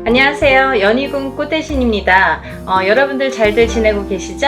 안녕하세요. 연희군 꽃대신입니다. 여러분들 잘들 지내고 계시죠?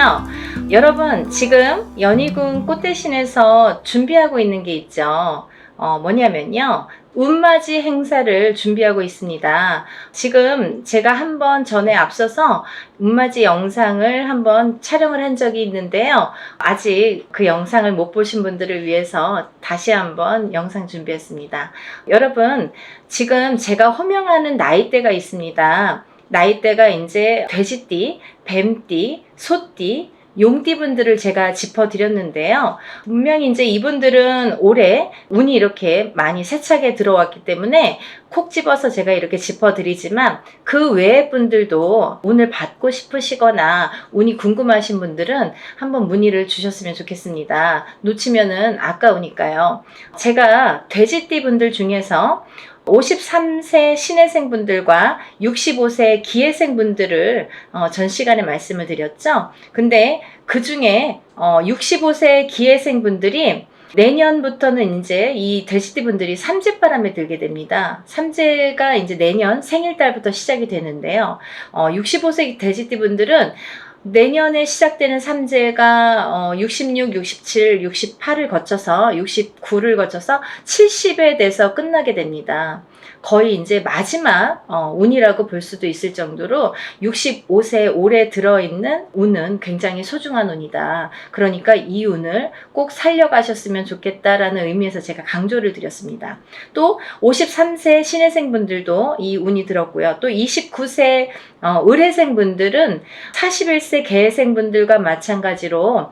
여러분, 지금 연희군 꽃대신에서 준비하고 있는 게 있죠. 뭐냐면요. 운맞이 행사를 준비하고 있습니다. 지금 제가 한번 전에 앞서서 운맞이 영상을 한번 촬영을 한 적이 있는데요. 아직 그 영상을 못 보신 분들을 위해서 다시 한번 영상 준비했습니다. 여러분, 지금 제가 호명하는 나이대가 있습니다. 나이대가 이제 돼지띠, 뱀띠, 소띠, 용띠분들을 제가 짚어드렸는데요. 분명히 이제 이분들은 올해 운이 이렇게 많이 세차게 들어왔기 때문에 콕 집어서 제가 이렇게 짚어드리지만 그 외의 분들도 운을 받고 싶으시거나 운이 궁금하신 분들은 한번 문의를 주셨으면 좋겠습니다. 놓치면은 아까우니까요. 제가 돼지띠 분들 중에서 53세 신혜생 분들과 65세 기혜생 분들을 전 시간에 말씀을 드렸죠. 근데 그 중에 65세 기혜생 분들이 내년부터는 이제 이 돼지띠 분들이 삼재바람에 들게 됩니다. 삼재가 이제 내년 생일달부터 시작이 되는데요. 65세 돼지띠 분들은 내년에 시작되는 삼재가 66, 67, 68을 거쳐서 69를 거쳐서 70에 돼서 끝나게 됩니다. 거의 이제 마지막 운이라고 볼 수도 있을 정도로 65세 올해 들어있는 운은 굉장히 소중한 운이다. 그러니까 이 운을 꼭 살려가셨으면 좋겠다라는 의미에서 제가 강조를 드렸습니다. 또 53세 신혜생 분들도 이 운이 들었고요. 또 29세 을해생 분들은 41세 개해생 분들과 마찬가지로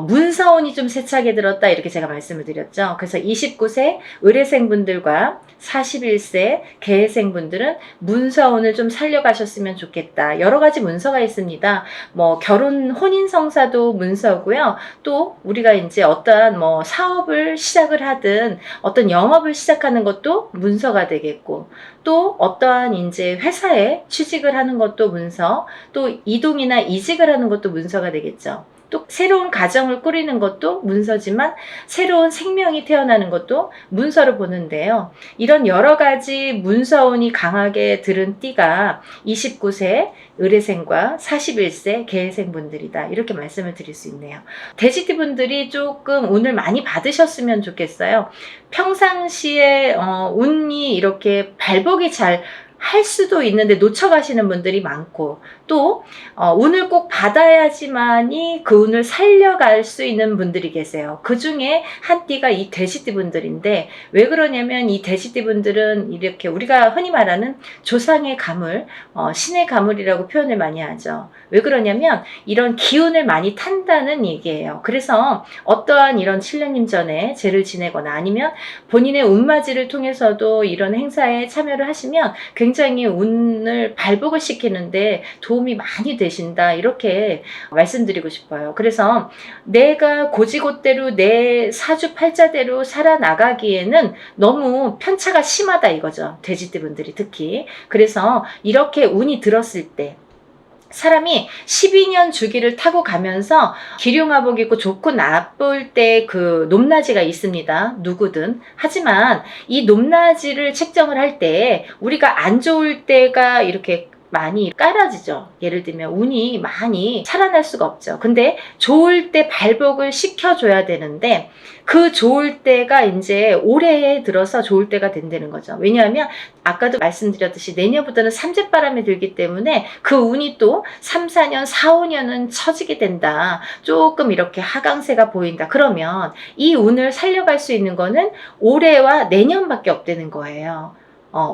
문서운이 좀 세차게 들었다 이렇게 제가 말씀을 드렸죠. 그래서 29세 을해생 분들과 41세 개해생 분들은 문서운을 좀 살려가셨으면 좋겠다. 여러 가지 문서가 있습니다. 뭐 결혼 혼인 성사도 문서고요. 또 우리가 이제 어떠한 뭐 사업을 시작을 하든 어떤 영업을 시작하는 것도 문서가 되겠고, 또 어떠한 이제 회사에 취직을 하는 것도 문서, 또 이동이나 이직을 하는 것도 문서가 되겠죠. 또 새로운 가정을 꾸리는 것도 문서지만 새로운 생명이 태어나는 것도 문서로 보는데요. 이런 여러 가지 문서운이 강하게 들은 띠가 29세 을해생과 41세 개해생 분들이다. 이렇게 말씀을 드릴 수 있네요. 돼지띠 분들이 조금 운을 많이 받으셨으면 좋겠어요. 평상시에 운이 이렇게 발복이 잘 할 수도 있는데 놓쳐가시는 분들이 많고, 또 운을 꼭 받아야지만이 그 운을 살려갈 수 있는 분들이 계세요. 그 중에 한 띠가 이 돼지띠 분들인데, 왜 그러냐면 이 돼지띠 분들은 이렇게 우리가 흔히 말하는 조상의 가물, 신의 가물이라고 표현을 많이 하죠. 왜 그러냐면 이런 기운을 많이 탄다는 얘기예요. 그래서 어떠한 이런 7년님 전에 제를 지내거나 아니면 본인의 운맞이를 통해서도 이런 행사에 참여를 하시면 굉장히 운을 발복을 시키는데 도움이 많이 되신다, 이렇게 말씀드리고 싶어요. 그래서 내가 고지고대로 내 사주팔자대로 살아나가기에는 너무 편차가 심하다 이거죠. 돼지띠 분들이 특히. 그래서 이렇게 운이 들었을 때 사람이 12년 주기를 타고 가면서 기륭화복 입고 좋고 나쁠 때 그 높낮이가 있습니다. 누구든. 하지만 이 높낮이를 책정을 할 때 우리가 안 좋을 때가 이렇게 많이 깔아지죠. 예를 들면 운이 많이 살아날 수가 없죠. 근데 좋을 때 발복을 시켜줘야 되는데 그 좋을 때가 이제 올해에 들어서 좋을 때가 된다는 거죠. 왜냐하면 아까도 말씀드렸듯이 내년부터는 삼재바람이 들기 때문에 그 운이 또 3, 4년, 4, 5년은 처지게 된다. 조금 이렇게 하강세가 보인다. 그러면 이 운을 살려갈 수 있는 거는 올해와 내년밖에 없다는 거예요.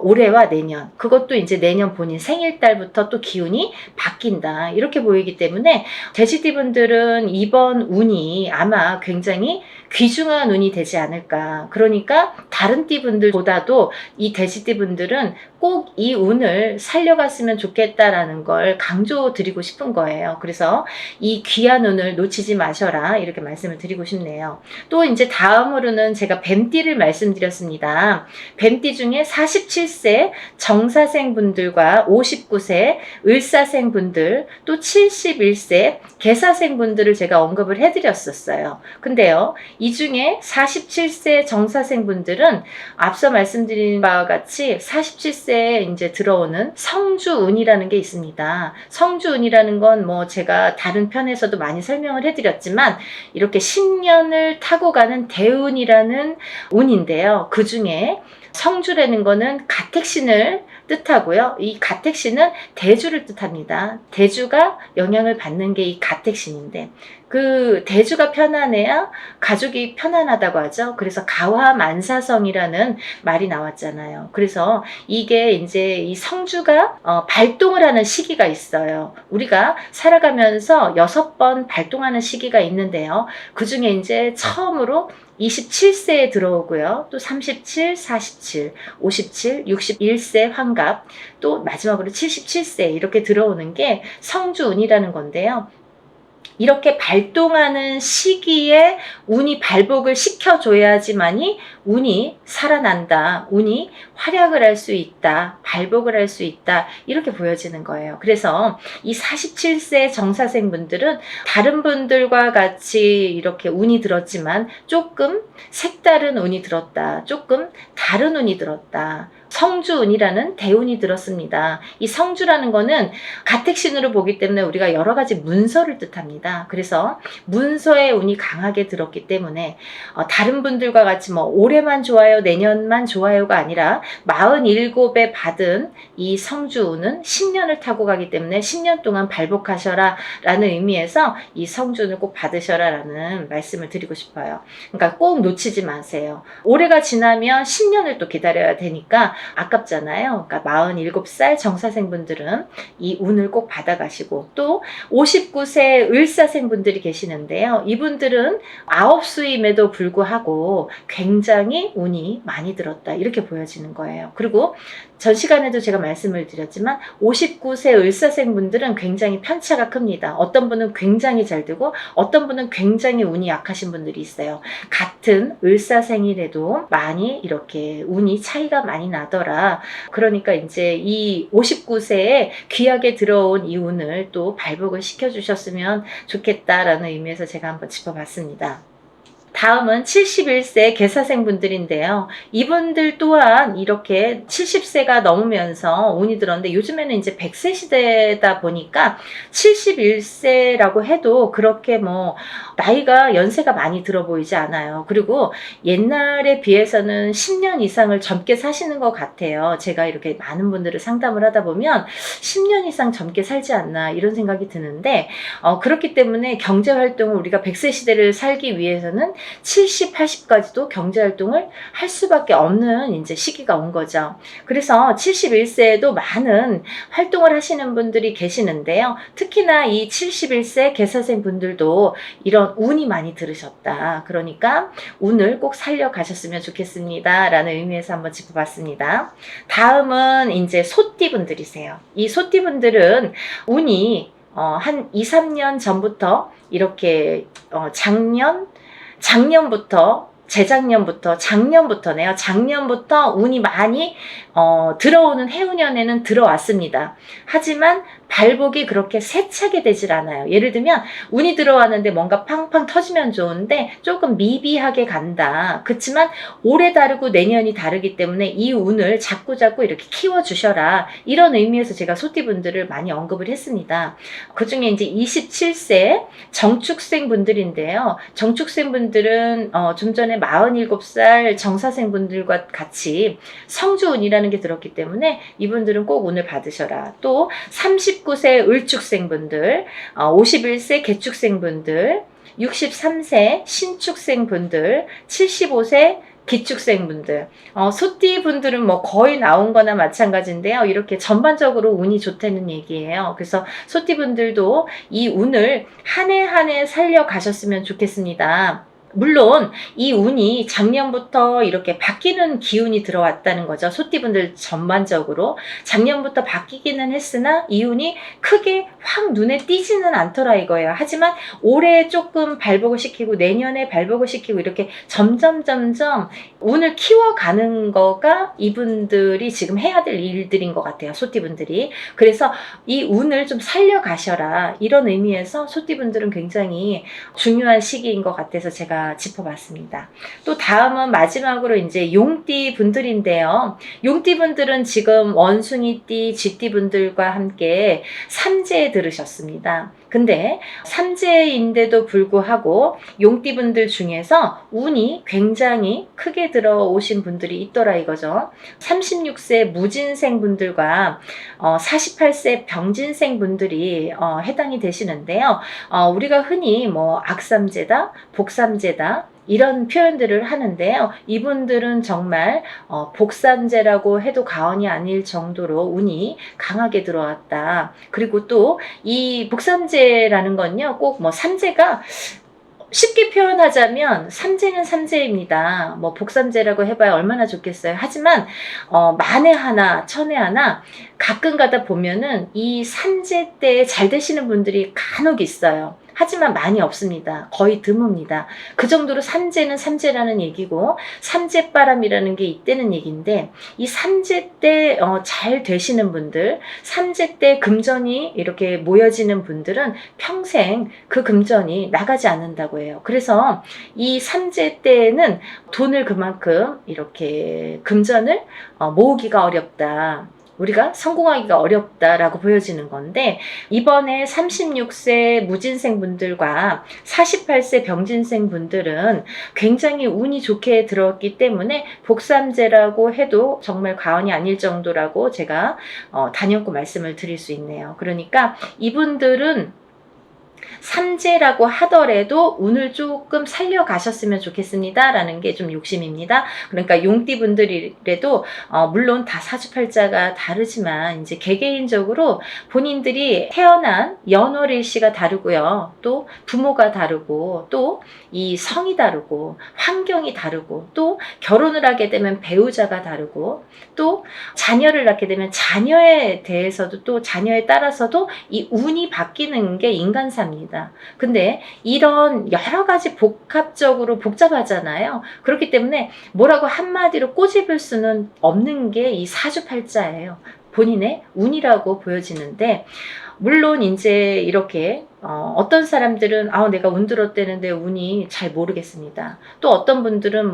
올해와 내년, 그것도 이제 내년 본인 생일달부터 또 기운이 바뀐다, 이렇게 보이기 때문에 돼지띠 분들은 이번 운이 아마 굉장히 귀중한 운이 되지 않을까. 그러니까 다른 띠 분들보다도 이 돼지띠 분들은 꼭 이 운을 살려갔으면 좋겠다라는 걸 강조드리고 싶은 거예요. 그래서 이 귀한 운을 놓치지 마셔라, 이렇게 말씀을 드리고 싶네요. 또 이제 다음으로는 제가 뱀띠를 말씀드렸습니다. 뱀띠 중에 47세 정사생 분들과 59세 을사생 분들, 또 71세 개사생 분들을 제가 언급을 해드렸었어요. 근데요, 이 중에 47세 정사생분들은 앞서 말씀드린 바와 같이 47세에 이제 들어오는 성주운이라는 게 있습니다. 성주운이라는 건 뭐 제가 다른 편에서도 많이 설명을 해드렸지만 이렇게 10년을 타고 가는 대운이라는 운인데요. 그 중에 성주라는 거는 가택신을 뜻하고요. 이 가택신은 대주를 뜻합니다. 대주가 영향을 받는 게 이 가택신인데 그 대주가 편안해야 가족이 편안하다고 하죠. 그래서 가화만사성이라는 말이 나왔잖아요. 그래서 이게 이제 이 성주가 발동을 하는 시기가 있어요. 우리가 살아가면서 6번 발동하는 시기가 있는데요. 그 중에 이제 처음으로 27세에 들어오고요. 또 37, 47, 57, 61세 환갑, 또 마지막으로 77세 이렇게 들어오는 게 성주운이라는 건데요. 이렇게 발동하는 시기에 운이 발복을 시켜줘야지만이 운이 살아난다, 운이 활약을 할 수 있다, 발복을 할 수 있다, 이렇게 보여지는 거예요. 그래서 이 47세 정사생분들은 다른 분들과 같이 이렇게 운이 들었지만 조금 색다른 운이 들었다, 조금 다른 운이 들었다. 성주운이라는 대운이 들었습니다. 이 성주라는 거는 가택신으로 보기 때문에 우리가 여러 가지 문서를 뜻합니다. 그래서 문서의 운이 강하게 들었기 때문에 다른 분들과 같이 뭐 올해만 좋아요, 내년만 좋아요가 아니라 47에 받은 이 성주운은 10년을 타고 가기 때문에 10년 동안 발복하셔라 라는 의미에서 이 성주운을 꼭 받으셔라 라는 말씀을 드리고 싶어요. 그러니까 꼭 놓치지 마세요. 올해가 지나면 10년을 또 기다려야 되니까 아깝잖아요. 그러니까 47살 정사생분들은 이 운을 꼭 받아가시고, 또 59세 을사생분들이 계시는데요. 이분들은 아홉수임에도 불구하고 굉장히 운이 많이 들었다, 이렇게 보여지는 거예요. 그리고 전 시간에도 제가 말씀을 드렸지만 59세 을사생분들은 굉장히 편차가 큽니다. 어떤 분은 굉장히 잘 되고 어떤 분은 굉장히 운이 약하신 분들이 있어요. 같은 을사생이라도 많이 이렇게 운이 차이가 많이 나더라. 그러니까 이제 이 59세에 귀하게 들어온 이 운을 또 발복을 시켜주셨으면 좋겠다라는 의미에서 제가 한번 짚어봤습니다. 다음은 71세 계사생분들인데요. 이분들 또한 이렇게 70세가 넘으면서 운이 들었는데 요즘에는 이제 100세 시대다 보니까 71세라고 해도 그렇게 뭐 나이가 연세가 많이 들어 보이지 않아요. 그리고 옛날에 비해서는 10년 이상을 젊게 사시는 것 같아요. 제가 이렇게 많은 분들을 상담을 하다 보면 10년 이상 젊게 살지 않나 이런 생각이 드는데 그렇기 때문에 경제활동을 우리가 100세 시대를 살기 위해서는 70, 80까지도 경제활동을 할 수밖에 없는 이제 시기가 온 거죠. 그래서 71세에도 많은 활동을 하시는 분들이 계시는데요. 특히나 이 71세 계사생 분들도 이런 운이 많이 들으셨다. 그러니까 운을 꼭 살려가셨으면 좋겠습니다. 라는 의미에서 한번 짚어봤습니다. 다음은 이제 소띠 분들이세요. 이 소띠 분들은 운이 한 2, 3년 전부터 이렇게 작년부터 운이 많이 들어오는 해운년에는 들어왔습니다. 하지만 발복이 그렇게 세차게 되질 않아요. 예를 들면 운이 들어왔는데 뭔가 팡팡 터지면 좋은데 조금 미비하게 간다. 그렇지만 올해 다르고 내년이 다르기 때문에 이 운을 자꾸자꾸 이렇게 키워주셔라. 이런 의미에서 제가 소띠분들을 많이 언급을 했습니다. 그 중에 이제 27세 정축생 분들인데요. 정축생 분들은 좀 전에 47살 정사생 분들과 같이 성주운이라는 게 들었기 때문에 이분들은 꼭 운을 받으셔라. 또 39세 을축생분들, 51세 개축생분들, 63세 신축생분들, 75세 기축생분들, 소띠분들은 뭐 거의 나온 거나 마찬가지인데요. 이렇게 전반적으로 운이 좋다는 얘기예요. 그래서 소띠분들도 이 운을 한 해 한 해 살려가셨으면 좋겠습니다. 물론 이 운이 작년부터 이렇게 바뀌는 기운이 들어왔다는 거죠. 소띠분들 전반적으로 작년부터 바뀌기는 했으나 이 운이 크게 확 눈에 띄지는 않더라 이거예요. 하지만 올해 조금 발복을 시키고 내년에 발복을 시키고 이렇게 점점 운을 키워가는 거가 이분들이 지금 해야 될 일들인 것 같아요. 소띠분들이. 그래서 이 운을 좀 살려가셔라 이런 의미에서 소띠분들은 굉장히 중요한 시기인 것 같아서 제가 제가 짚어봤습니다. 또 다음은 마지막으로 이제 용띠 분들인데요. 용띠 분들은 지금 원숭이띠, 쥐띠 분들과 함께 삼재에 들으셨습니다. 근데 삼재인데도 불구하고 용띠 분들 중에서 운이 굉장히 크게 들어오신 분들이 있더라 이거죠. 36세 무진생 분들과 48세 병진생 분들이 해당이 되시는데요. 우리가 흔히 뭐 악삼재다, 복삼재다 이런 표현들을 하는데요. 이분들은 정말 복삼재라고 해도 과언이 아닐 정도로 운이 강하게 들어왔다. 그리고 또 이 복삼재라는 건요, 꼭 뭐 삼재가 쉽게 표현하자면 삼재는 삼재입니다. 뭐 복삼재라고 해봐야 얼마나 좋겠어요. 하지만 만에 하나 천에 하나 가끔 가다 보면은 이 삼재 때 잘 되시는 분들이 간혹 있어요. 하지만 많이 없습니다. 거의 드뭅니다. 그 정도로 삼재는 삼재라는 얘기고 삼재바람이라는 게 있다는 얘기인데, 이 삼재 때 잘 되시는 분들, 삼재 때 금전이 이렇게 모여지는 분들은 평생 그 금전이 나가지 않는다고 해요. 그래서 이 삼재 때는 돈을 그만큼 이렇게 금전을 모으기가 어렵다. 우리가 성공하기가 어렵다라고 보여지는 건데, 이번에 36세 무진생 분들과 48세 병진생 분들은 굉장히 운이 좋게 들어왔기 때문에 복삼재라고 해도 정말 과언이 아닐 정도라고 제가 단연코 말씀을 드릴 수 있네요. 그러니까 이분들은 삼재라고 하더라도 운을 조금 살려가셨으면 좋겠습니다 라는 게 좀 욕심입니다. 그러니까 용띠 분들이라도 물론 다 사주팔자가 다르지만 이제 개개인적으로 본인들이 태어난 연월일시가 다르고요, 또 부모가 다르고, 또 이 성이 다르고, 환경이 다르고, 또 결혼을 하게 되면 배우자가 다르고, 또 자녀를 낳게 되면 자녀에 대해서도, 또 자녀에 따라서도 이 운이 바뀌는 게 인간사입니다. 근데 이런 여러 가지 복합적으로 복잡하잖아요. 그렇기 때문에 뭐라고 한마디로 꼬집을 수는 없는 게 이 사주팔자예요. 본인의 운이라고 보여지는데, 물론 이제 이렇게 어떤 사람들은 내가 운 들었다는데 운이 잘 모르겠습니다. 또 어떤 분들은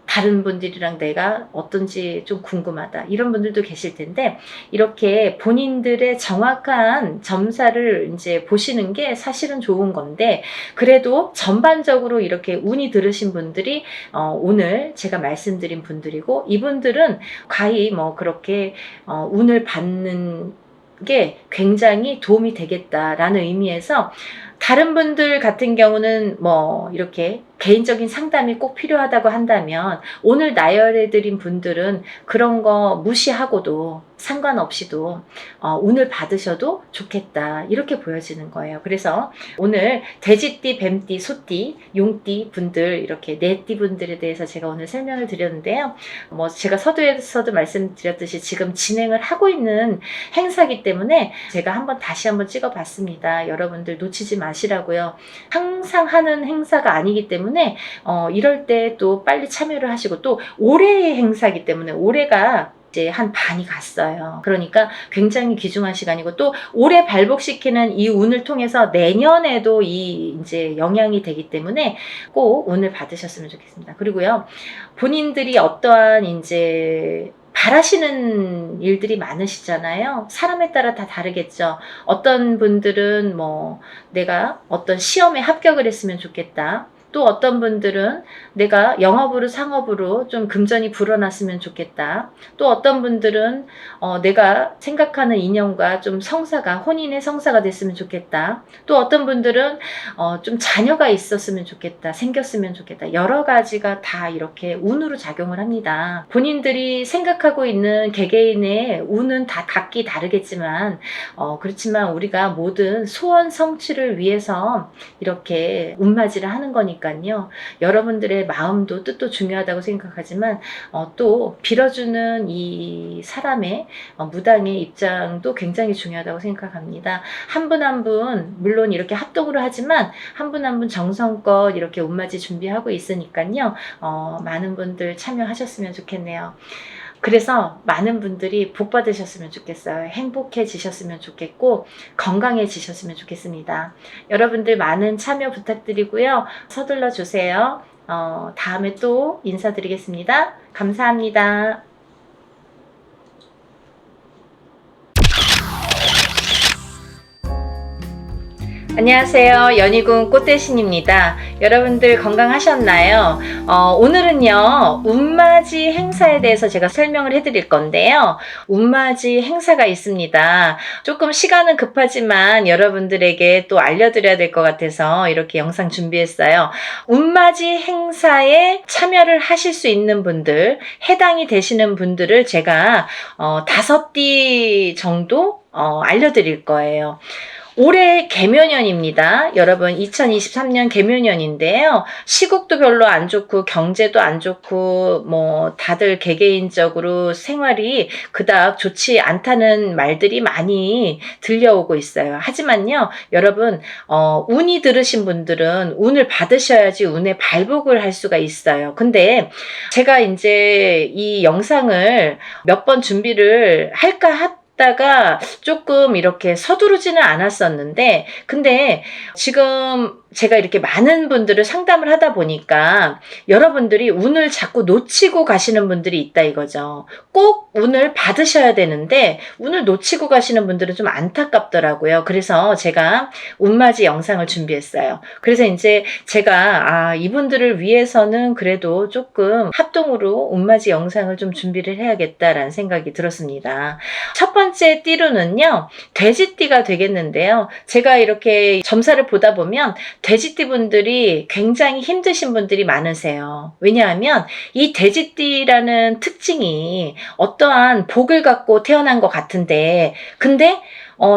다른 분들이랑 내가 어떤지 좀 궁금하다, 이런 분들도 계실 텐데, 이렇게 본인들의 정확한 점사를 이제 보시는 게 사실은 좋은 건데, 그래도 전반적으로 이렇게 운이 들으신 분들이 오늘 제가 말씀드린 분들이고, 이분들은 과히 그렇게 운을 받는 게 굉장히 도움이 되겠다라는 의미에서, 다른 분들 같은 경우는 이렇게 개인적인 상담이 꼭 필요하다고 한다면, 오늘 나열해드린 분들은 그런 거 무시하고도 상관없이도 운을 받으셔도 좋겠다, 이렇게 보여지는 거예요. 그래서 오늘 돼지띠, 뱀띠, 소띠, 용띠 분들, 이렇게 네 띠 분들에 대해서 제가 오늘 설명을 드렸는데요. 제가 서두에서도 말씀드렸듯이 지금 진행을 하고 있는 행사이기 때문에 제가 다시 한번 찍어봤습니다. 여러분들 놓치지 마시라고요. 항상 하는 행사가 아니기 때문에 이럴 때 또 빨리 참여를 하시고, 또 올해의 행사이기 때문에 올해가 이제 한 반이 갔어요. 그러니까 굉장히 귀중한 시간이고, 또 올해 발복시키는 이 운을 통해서 내년에도 이제 영향이 되기 때문에 꼭 운을 받으셨으면 좋겠습니다. 그리고요, 본인들이 어떠한 이제 바라시는 일들이 많으시잖아요. 사람에 따라 다 다르겠죠. 어떤 분들은 내가 어떤 시험에 합격을 했으면 좋겠다. 또 어떤 분들은 내가 영업으로 상업으로 좀 금전이 불어났으면 좋겠다. 또 어떤 분들은 내가 생각하는 인연과 좀 혼인의 성사가 됐으면 좋겠다. 또 어떤 분들은 좀 자녀가 있었으면 좋겠다, 생겼으면 좋겠다. 여러 가지가 다 이렇게 운으로 작용을 합니다. 본인들이 생각하고 있는 개개인의 운은 다 각기 다르겠지만, 그렇지만 우리가 모든 소원 성취를 위해서 이렇게 운맞이를 하는 거니까요. 여러분들의 마음도 뜻도 중요하다고 생각하지만, 또 빌어주는 이 사람의 무당의 입장도 굉장히 중요하다고 생각합니다. 한 분 한 분 물론 이렇게 합동으로 하지만 한 분 한 분 정성껏 이렇게 운맞이 준비하고 있으니까요. 많은 분들 참여하셨으면 좋겠네요. 그래서 많은 분들이 복 받으셨으면 좋겠어요. 행복해지셨으면 좋겠고 건강해지셨으면 좋겠습니다. 여러분들 많은 참여 부탁드리고요. 서둘러 주세요. 다음에 또 인사드리겠습니다. 감사합니다. 안녕하세요. 연희군 꽃대신입니다. 여러분들 건강하셨나요? 오늘은요, 운맞이 행사에 대해서 제가 설명을 해드릴 건데요. 운맞이 행사가 있습니다. 조금 시간은 급하지만 여러분들에게 또 알려드려야 될 것 같아서 이렇게 영상 준비했어요. 운맞이 행사에 참여를 하실 수 있는 분들, 해당이 되시는 분들을 제가 5띠 정도 알려드릴 거예요. 올해 개묘년입니다. 여러분 2023년 개묘년인데요. 시국도 별로 안 좋고 경제도 안 좋고 뭐 다들 개개인적으로 생활이 그닥 좋지 않다는 말들이 많이 들려오고 있어요. 하지만요. 여러분 운이 들으신 분들은 운을 받으셔야지 운의 발복을 할 수가 있어요. 근데 제가 이제 이 영상을 몇 번 준비를 할까 다가 조금 이렇게 서두르지는 않았었는데 근데 지금 제가 이렇게 많은 분들을 상담을 하다 보니까 여러분들이 운을 자꾸 놓치고 가시는 분들이 있다 이거죠. 꼭 운을 받으셔야 되는데 운을 놓치고 가시는 분들은 좀 안타깝더라고요. 그래서 제가 운맞이 영상을 준비했어요. 그래서 이제 제가 이분들을 위해서는 그래도 조금 합동으로 운맞이 영상을 좀 준비를 해야겠다라는 생각이 들었습니다. 첫 번째 띠로는요, 돼지띠가 되겠는데요. 제가 이렇게 점사를 보다 보면 돼지띠 분들이 굉장히 힘드신 분들이 많으세요. 왜냐하면 이 돼지띠라는 특징이 어떠한 복을 갖고 태어난 것 같은데 근데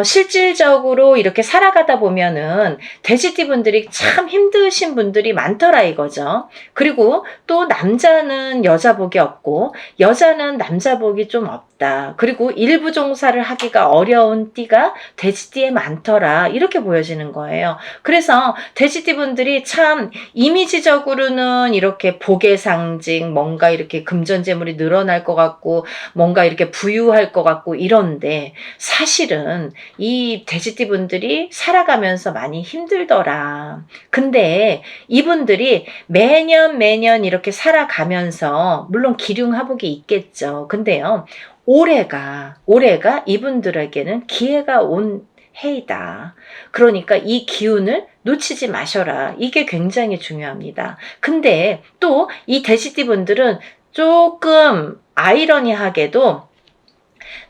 실질적으로 이렇게 살아가다 보면은 돼지띠 분들이 참 힘드신 분들이 많더라 이거죠. 그리고 또 남자는 여자 복이 없고 여자는 남자 복이 좀 없다. 그리고 일부 종사를 하기가 어려운 띠가 돼지띠에 많더라. 이렇게 보여지는 거예요. 그래서 돼지띠 분들이 참 이미지적으로는 이렇게 복의 상징, 뭔가 이렇게 금전재물이 늘어날 것 같고 뭔가 이렇게 부유할 것 같고 이런데 사실은 이 돼지띠 분들이 살아가면서 많이 힘들더라. 근데 이분들이 매년 이렇게 살아가면서 물론 기륭하복이 있겠죠. 근데요. 올해가 이분들에게는 기회가 온 해이다. 그러니까 이 기운을 놓치지 마셔라. 이게 굉장히 중요합니다. 근데 또 이 돼지띠 분들은 조금 아이러니하게도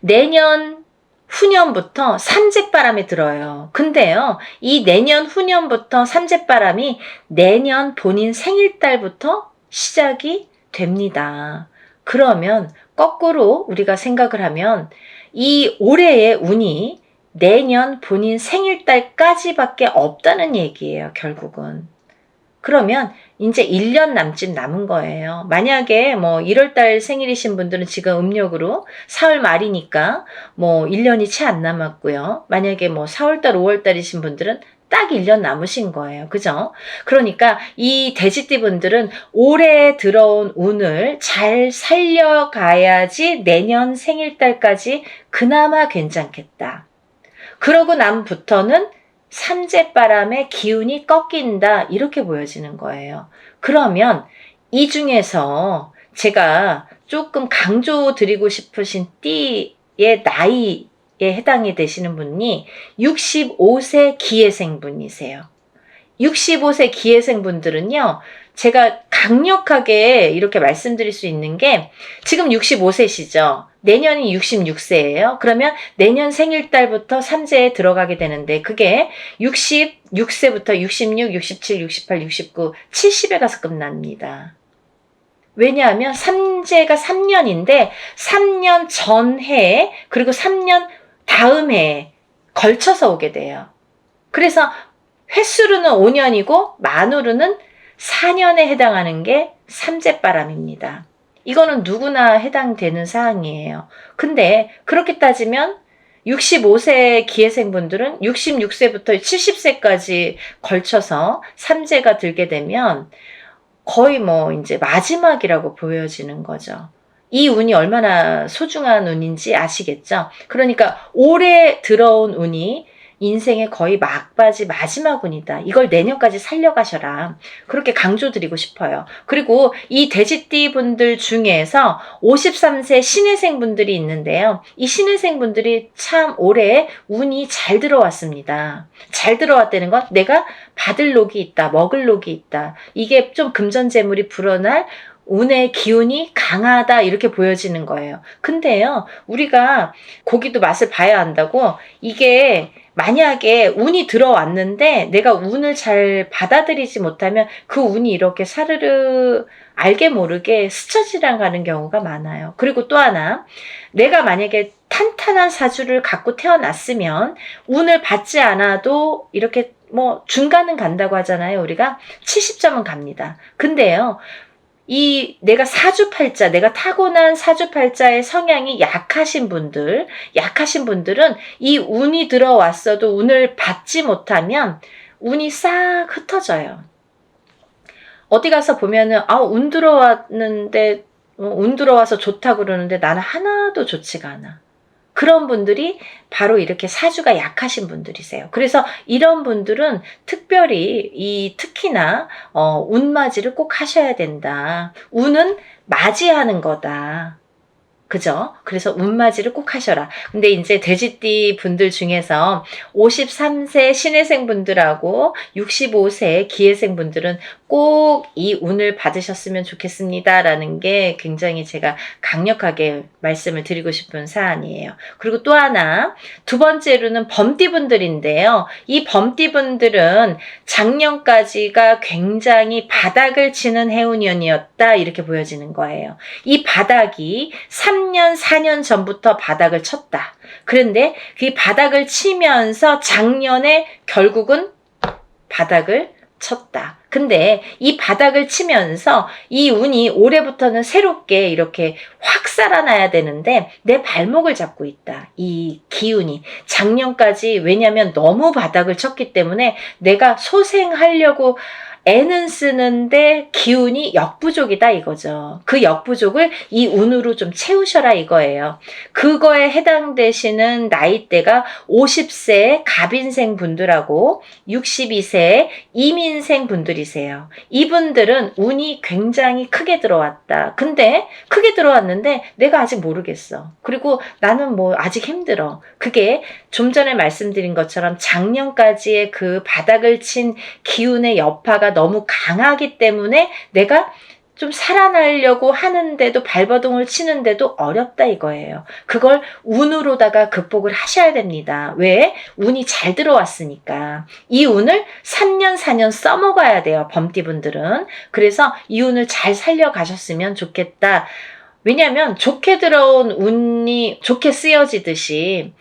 내년 후년부터 삼재바람이 들어요. 근데요, 이 내년 후년부터 삼재바람이 내년 본인 생일달부터 시작이 됩니다. 그러면 거꾸로 우리가 생각을 하면 이 올해의 운이 내년 본인 생일달까지밖에 없다는 얘기예요, 결국은. 그러면 이제 1년 남짓 남은 거예요. 만약에 뭐 1월달 생일이신 분들은 지금 음력으로 4월 말이니까 뭐 1년이 채 안 남았고요. 만약에 뭐 4월달, 5월달이신 분들은 딱 1년 남으신 거예요. 그죠? 그러니까 이 돼지띠 분들은 올해 들어온 운을 잘 살려가야지 내년 생일달까지 그나마 괜찮겠다. 그러고 남부터는 삼재바람의 기운이 꺾인다 이렇게 보여지는 거예요. 그러면 이 중에서 제가 조금 강조드리고 싶으신 띠의 나이에 해당이 되시는 분이 65세 기해생분이세요. 65세 기해생분들은요. 제가 강력하게 이렇게 말씀드릴 수 있는 게 지금 65세시죠. 내년이 66세예요. 그러면 내년 생일달부터 삼재에 들어가게 되는데 그게 66세부터 66, 67, 68, 69, 70에 가서 끝납니다. 왜냐하면 삼재가 3년인데 3년 전해에 그리고 3년 다음 해에 걸쳐서 오게 돼요. 그래서 횟수로는 5년이고 만으로는 4년에 해당하는 게 삼재바람입니다. 이거는 누구나 해당되는 사항이에요. 근데 그렇게 따지면 65세 기해생분들은 66세부터 70세까지 걸쳐서 삼재가 들게 되면 거의 뭐 이제 마지막이라고 보여지는 거죠. 이 운이 얼마나 소중한 운인지 아시겠죠? 그러니까 올해 들어온 운이 인생의 거의 막바지 마지막 운이다. 이걸 내년까지 살려가셔라. 그렇게 강조드리고 싶어요. 그리고 이 돼지띠 분들 중에서 53세 신혜생 분들이 있는데요. 이 신혜생 분들이 참 올해 운이 잘 들어왔습니다. 잘 들어왔다는 건 내가 받을 녹이 있다, 먹을 녹이 있다. 이게 좀 금전재물이 불어날 운의 기운이 강하다 이렇게 보여지는 거예요. 근데요, 우리가 고기도 맛을 봐야 한다고 이게 만약에 운이 들어왔는데 내가 운을 잘 받아들이지 못하면 그 운이 이렇게 사르르 알게 모르게 스쳐 지나가는 경우가 많아요. 그리고 또 하나, 내가 만약에 탄탄한 사주를 갖고 태어났으면 운을 받지 않아도 이렇게 뭐 중간은 간다고 하잖아요. 우리가 70점은 갑니다. 근데요, 이 내가 사주팔자, 내가 타고난 사주팔자의 성향이 약하신 분들은 이 운이 들어왔어도 운을 받지 못하면 운이 싹 흩어져요. 어디 가서 보면은 운 들어왔는데 운 들어와서 좋다 그러는데 나는 하나도 좋지가 않아. 그런 분들이 바로 이렇게 사주가 약하신 분들이세요. 그래서 이런 분들은 특별히 특히나 운맞이를 꼭 하셔야 된다. 운은 맞이하는 거다. 그죠? 그래서 운맞이를 꼭 하셔라. 근데 이제 돼지띠 분들 중에서 53세 신혜생 분들하고 65세 기해생 분들은 꼭 이 운을 받으셨으면 좋겠습니다. 라는 게 굉장히 제가 강력하게 말씀을 드리고 싶은 사안이에요. 그리고 또 하나, 두 번째로는 범띠 분들인데요. 이 범띠 분들은 작년까지가 굉장히 바닥을 치는 해운년이었다. 이렇게 보여지는 거예요. 이 바닥이 3년, 4년 전부터 바닥을 쳤다. 그런데 그 바닥을 치면서 작년에 결국은 바닥을 쳤다. 근데 이 바닥을 치면서 이 운이 올해부터는 새롭게 이렇게 확 살아나야 되는데 내 발목을 잡고 있다. 이 기운이. 작년까지 왜냐면 너무 바닥을 쳤기 때문에 내가 소생하려고 애는 쓰는데 기운이 역부족이다 이거죠. 그 역부족을 이 운으로 좀 채우셔라 이거예요. 그거에 해당되시는 나이대가 50세 갑인생 분들하고 62세 이민생 분들이세요. 이분들은 운이 굉장히 크게 들어왔다. 근데 크게 들어왔는데 내가 아직 모르겠어. 그리고 나는 뭐 아직 힘들어. 그게 좀 전에 말씀드린 것처럼 작년까지의 그 바닥을 친 기운의 여파가 너무 강하기 때문에 내가 좀 살아나려고 하는데도 발버둥을 치는데도 어렵다 이거예요. 그걸 운으로다가 극복을 하셔야 됩니다. 왜? 운이 잘 들어왔으니까. 이 운을 3년 4년 써먹어야 돼요. 범띠분들은. 그래서 이 운을 잘 살려가셨으면 좋겠다. 왜냐하면 좋게 들어온 운이 좋게 쓰여지듯이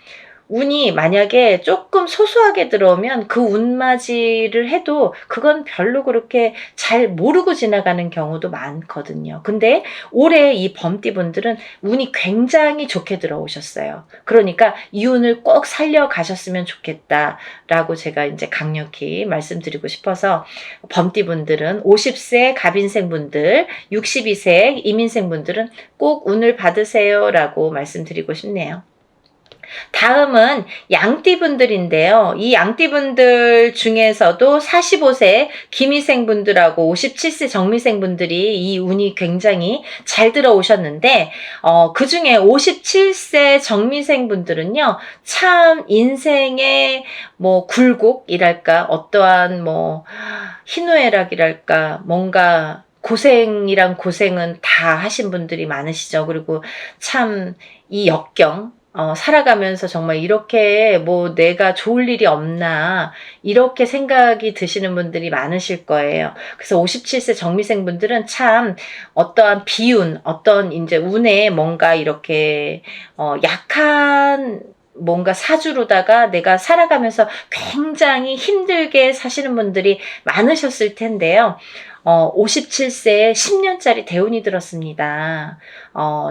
운이 만약에 조금 소소하게 들어오면 그 운맞이를 해도 그건 별로 그렇게 잘 모르고 지나가는 경우도 많거든요. 근데 올해 이 범띠분들은 운이 굉장히 좋게 들어오셨어요. 그러니까 이 운을 꼭 살려가셨으면 좋겠다라고 제가 이제 강력히 말씀드리고 싶어서 범띠분들은 50세 갑인생분들, 62세 이민생분들은 꼭 운을 받으세요라고 말씀드리고 싶네요. 다음은 양띠분들인데요. 이 양띠분들 중에서도 45세 기미생분들하고 57세 정미생분들이 이 운이 굉장히 잘 들어오셨는데 그 중에 57세 정미생분들은요. 참 인생의 뭐 굴곡이랄까 어떠한 뭐 희노애락이랄까 뭔가 고생이란 고생은 다 하신 분들이 많으시죠. 그리고 참 이 역경 살아가면서 정말 이렇게 뭐 내가 좋을 일이 없나 이렇게 생각이 드시는 분들이 많으실 거예요. 그래서 57세 정미생 분들은 참 어떠한 비운, 어떤 이제 운에 뭔가 이렇게 약한 뭔가 사주로다가 내가 살아가면서 굉장히 힘들게 사시는 분들이 많으셨을 텐데요. 57세에 10년짜리 대운이 들었습니다.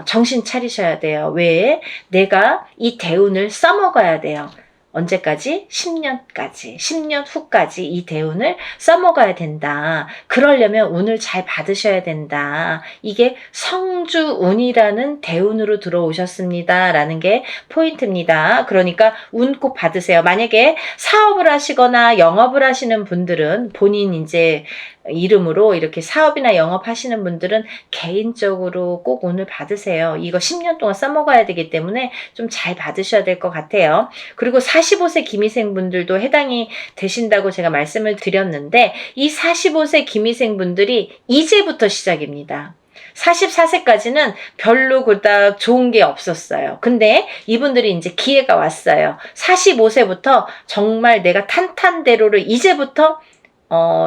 정신 차리셔야 돼요. 왜? 내가 이 대운을 써먹어야 돼요. 언제까지? 10년까지. 10년 후까지 이 대운을 써먹어야 된다. 그러려면 운을 잘 받으셔야 된다. 이게 성주운이라는 대운으로 들어오셨습니다. 라는 게 포인트입니다. 그러니까 운 꼭 받으세요. 만약에 사업을 하시거나 영업을 하시는 분들은 본인 이제 이름으로 이렇게 사업이나 영업하시는 분들은 개인적으로 꼭 운을 받으세요. 이거 10년 동안 써먹어야 되기 때문에 좀 잘 받으셔야 될 것 같아요. 그리고 45세 기미생 분들도 해당이 되신다고 제가 말씀을 드렸는데 이 45세 기미생 분들이 이제부터 시작입니다. 44세까지는 별로 그닥 좋은 게 없었어요. 근데 이분들이 이제 기회가 왔어요. 45세부터 정말 내가 탄탄대로를 이제부터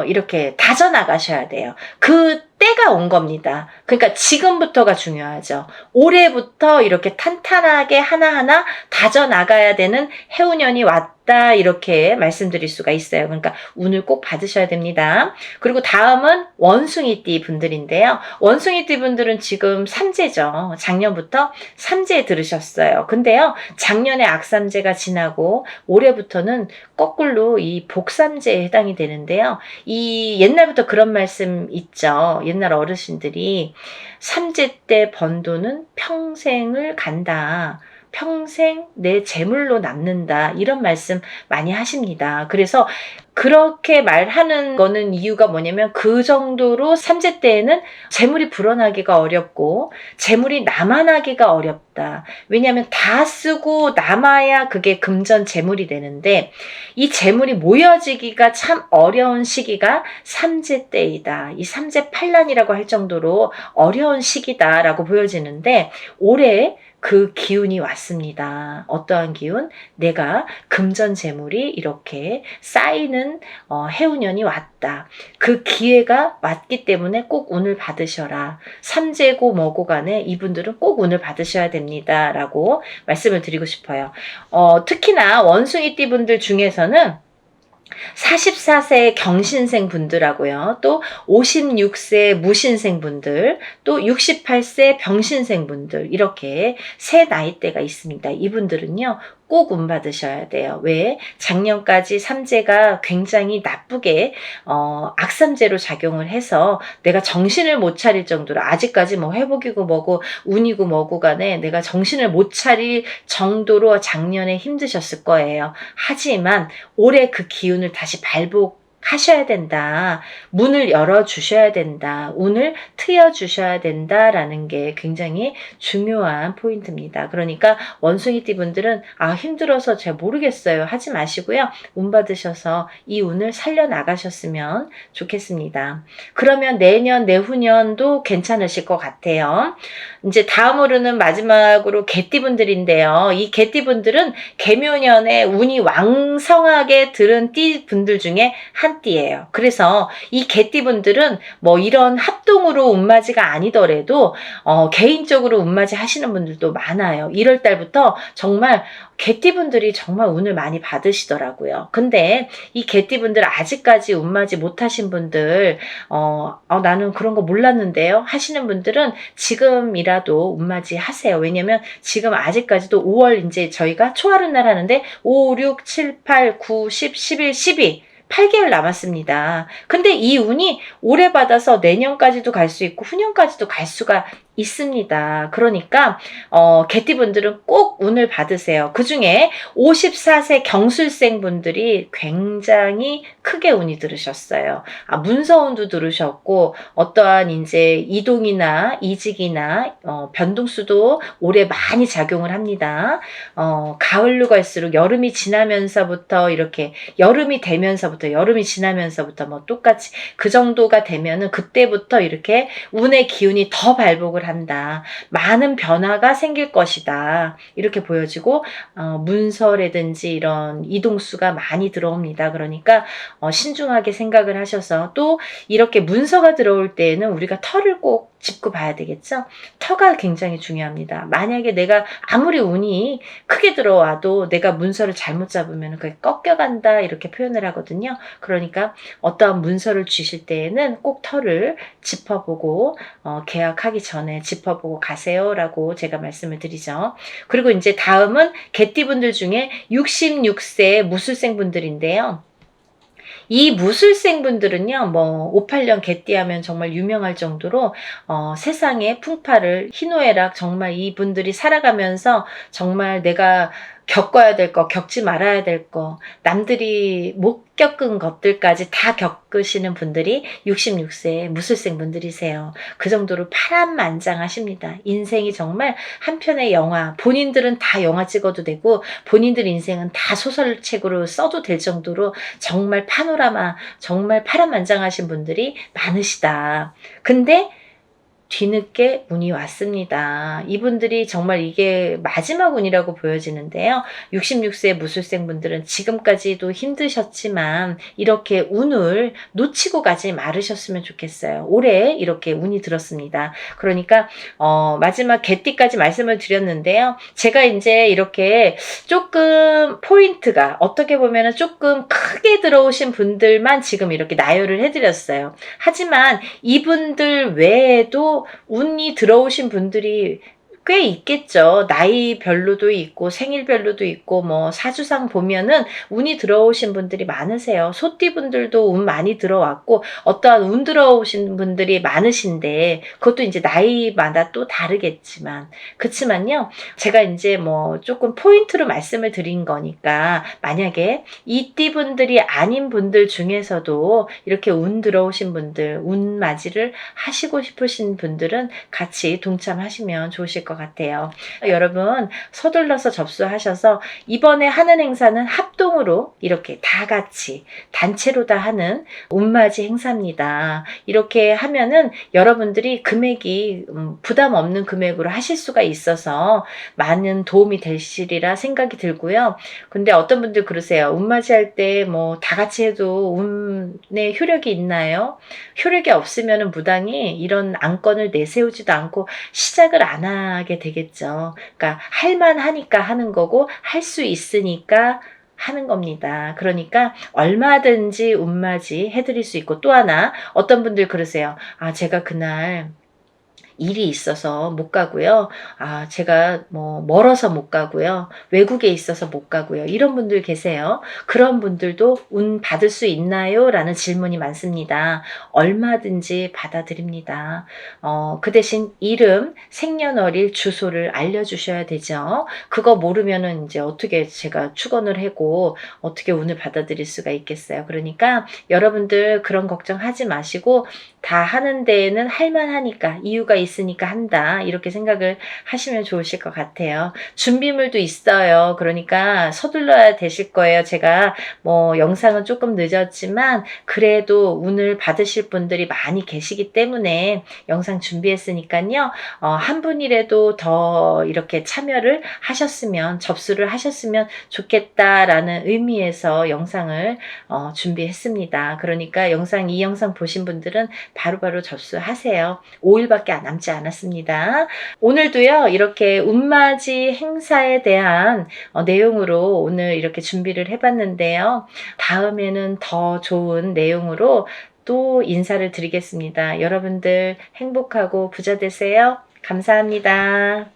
이렇게 다져나가셔야 돼요. 그 때가 온 겁니다. 그러니까 지금부터가 중요하죠. 올해부터 이렇게 탄탄하게 하나하나 다져나가야 되는 해운년이 왔다 이렇게 말씀드릴 수가 있어요. 그러니까 운을 꼭 받으셔야 됩니다. 그리고 다음은 원숭이띠 분들인데요. 원숭이띠 분들은 지금 삼재죠. 작년부터 삼재 들으셨어요. 근데요. 작년에 악삼재가 지나고 올해부터는 거꾸로 이 복삼재에 해당이 되는데요. 이 옛날부터 그런 말씀 있죠. 옛날 어르신들이 삼재 때 번 돈은 평생을 간다. 평생 내 재물로 남는다. 이런 말씀 많이 하십니다. 그래서 그렇게 말하는 거는 이유가 뭐냐면 그 정도로 삼재 때에는 재물이 불어나기가 어렵고 재물이 남아나기가 어렵다. 왜냐하면 다 쓰고 남아야 그게 금전 재물이 되는데 이 재물이 모여지기가 참 어려운 시기가 삼재 때이다. 이 삼재 팔란이라고 할 정도로 어려운 시기다라고 보여지는데 올해 그 기운이 왔습니다. 어떠한 기운? 내가 금전 재물이 이렇게 쌓이는 해운년이 왔다. 그 기회가 왔기 때문에 꼭 운을 받으셔라. 삼재고 뭐고 간에 이분들은 꼭 운을 받으셔야 됩니다. 라고 말씀을 드리고 싶어요. 특히나 원숭이띠 분들 중에서는 44세 경신생 분들하고요. 또 56세 무신생 분들, 또 68세 병신생 분들 이렇게 세 나이대가 있습니다. 이분들은요. 꼭 운 받으셔야 돼요. 왜? 작년까지 삼재가 굉장히 나쁘게 악삼재로 작용을 해서 내가 정신을 못 차릴 정도로 아직까지 뭐 회복이고 뭐고 운이고 뭐고 간에 내가 정신을 못 차릴 정도로 작년에 힘드셨을 거예요. 하지만 올해 그 기운을 다시 발복하셔야 된다. 문을 열어주셔야 된다. 운을 트여주셔야 된다라는 게 굉장히 중요한 포인트입니다. 그러니까 원숭이띠 분들은 힘들어서 잘 모르겠어요. 하지 마시고요. 운 받으셔서 이 운을 살려나가셨으면 좋겠습니다. 그러면 내년, 내후년도 괜찮으실 것 같아요. 이제 다음으로는 마지막으로 개띠 분들인데요. 이 개띠 분들은 개묘년에 운이 왕성하게 들은 띠 분들 중에 한 띠예요. 그래서 이 개띠 분들은 뭐 이런 합동으로 운맞이가 아니더라도 개인적으로 운맞이 하시는 분들도 많아요. 1월 달부터 정말 개띠분들이 정말 운을 많이 받으시더라고요. 근데 이 개띠분들 아직까지 운맞이 못하신 분들 나는 그런 거 몰랐는데요 하시는 분들은 지금이라도 운맞이 하세요. 왜냐면 지금 아직까지도 5월 이제 저희가 초하루 날 하는데 5, 6, 7, 8, 9, 10, 11, 12 8개월 남았습니다. 근데 이 운이 올해 받아서 내년까지도 갈 수 있고 후년까지도 갈 수가 있습니다. 그러니까 개띠분들은 꼭 운을 받으세요. 그 중에 54세 경술생 분들이 굉장히 크게 운이 들으셨어요. 문서운도 들으셨고 어떠한 이제 이동이나 이직이나 변동수도 올해 많이 작용을 합니다. 가을로 갈수록 여름이 지나면서부터 이렇게 여름이 되면서부터 여름이 지나면서부터 뭐 똑같이 그 정도가 되면은 그때부터 이렇게 운의 기운이 더 발복을 한다. 많은 변화가 생길 것이다. 이렇게 보여지고 문서라든지 이런 이동수가 많이 들어옵니다. 그러니까 신중하게 생각을 하셔서 또 이렇게 문서가 들어올 때에는 우리가 털을 꼭 짚고 봐야 되겠죠? 터가 굉장히 중요합니다. 만약에 내가 아무리 운이 크게 들어와도 내가 문서를 잘못 잡으면 그게 꺾여간다 이렇게 표현을 하거든요. 그러니까 어떠한 문서를 주실 때에는 꼭 터를 짚어보고 계약하기 전에 짚어보고 가세요라고 제가 말씀을 드리죠. 그리고 이제 다음은 개띠분들 중에 66세 무술생 분들인데요. 이 무술생 분들은요, 뭐 58년 개띠하면 정말 유명할 정도로 세상의 풍파를 희노애락 정말 이분들이 살아가면서 정말 내가 겪어야 될 거, 겪지 말아야 될 거, 남들이 못 겪은 것들까지 다 겪으시는 분들이 66세 무술생 분들이세요. 그 정도로 파란만장하십니다. 인생이 정말 한 편의 영화, 본인들은 다 영화 찍어도 되고 본인들 인생은 다 소설책으로 써도 될 정도로 정말 파노라마, 정말 파란만장하신 분들이 많으시다. 근데 뒤늦게 운이 왔습니다. 이분들이 정말 이게 마지막 운이라고 보여지는데요. 66세 무술생 분들은 지금까지도 힘드셨지만 이렇게 운을 놓치고 가지 말으셨으면 좋겠어요. 올해 이렇게 운이 들었습니다. 그러니까 마지막 개띠까지 말씀을 드렸는데요. 제가 이제 이렇게 조금 포인트가 어떻게 보면 조금 크게 들어오신 분들만 지금 이렇게 나열을 해드렸어요. 하지만 이분들 외에도 운이 들어오신 분들이 꽤 있겠죠. 나이별로도 있고 생일별로도 있고 뭐 사주상 보면은 운이 들어오신 분들이 많으세요. 소띠분들도 운 많이 들어왔고 어떠한 운 들어오신 분들이 많으신데 그것도 이제 나이마다 또 다르겠지만 그렇지만요. 제가 이제 뭐 조금 포인트로 말씀을 드린 거니까 만약에 이 띠분들이 아닌 분들 중에서도 이렇게 운 들어오신 분들 운 맞이를 하시고 싶으신 분들은 같이 동참하시면 좋으실 것 같아요. 여러분 서둘러서 접수하셔서 이번에 하는 행사는 합동으로 이렇게 다 같이 단체로 다 하는 운맞이 행사입니다. 이렇게 하면은 여러분들이 금액이 부담 없는 금액으로 하실 수가 있어서 많은 도움이 되시리라 생각이 들고요. 근데 어떤 분들 그러세요. 운맞이 할 때 뭐 다 같이 해도 운에 효력이 있나요? 효력이 없으면 무당이 이런 안건을 내세우지도 않고 시작을 안 하게 되겠죠. 그러니까 할만하니까 하는 거고 할 수 있으니까 하는 겁니다. 그러니까 얼마든지 운맞이 해드릴 수 있고 또 하나 어떤 분들 그러세요. 아 제가 그날 일이 있어서 못 가고요. 아, 제가 뭐 멀어서 못 가고요. 외국에 있어서 못 가고요. 이런 분들 계세요. 그런 분들도 운 받을 수 있나요? 라는 질문이 많습니다. 얼마든지 받아드립니다. 그 대신 이름, 생년월일, 주소를 알려주셔야 되죠. 그거 모르면은 이제 어떻게 제가 축원을 하고 어떻게 운을 받아들일 수가 있겠어요. 그러니까 여러분들 그런 걱정하지 마시고 다 하는 데에는 할만하니까 이유가 있으니까 한다 이렇게 생각을 하시면 좋으실 것 같아요. 준비물도 있어요. 그러니까 서둘러야 되실 거예요. 제가 뭐 영상은 조금 늦었지만 그래도 운을 받으실 분들이 많이 계시기 때문에 영상 준비했으니까요. 한 분이라도 더 이렇게 참여를 하셨으면 접수를 하셨으면 좋겠다라는 의미에서 영상을 준비했습니다. 그러니까 이 영상 보신 분들은 바로바로 접수하세요. 5일밖에 남지 않았습니다. 오늘도요 이렇게 운맞이 행사에 대한 내용으로 오늘 이렇게 준비를 해봤는데요. 다음에는 더 좋은 내용으로 또 인사를 드리겠습니다. 여러분들 행복하고 부자 되세요. 감사합니다.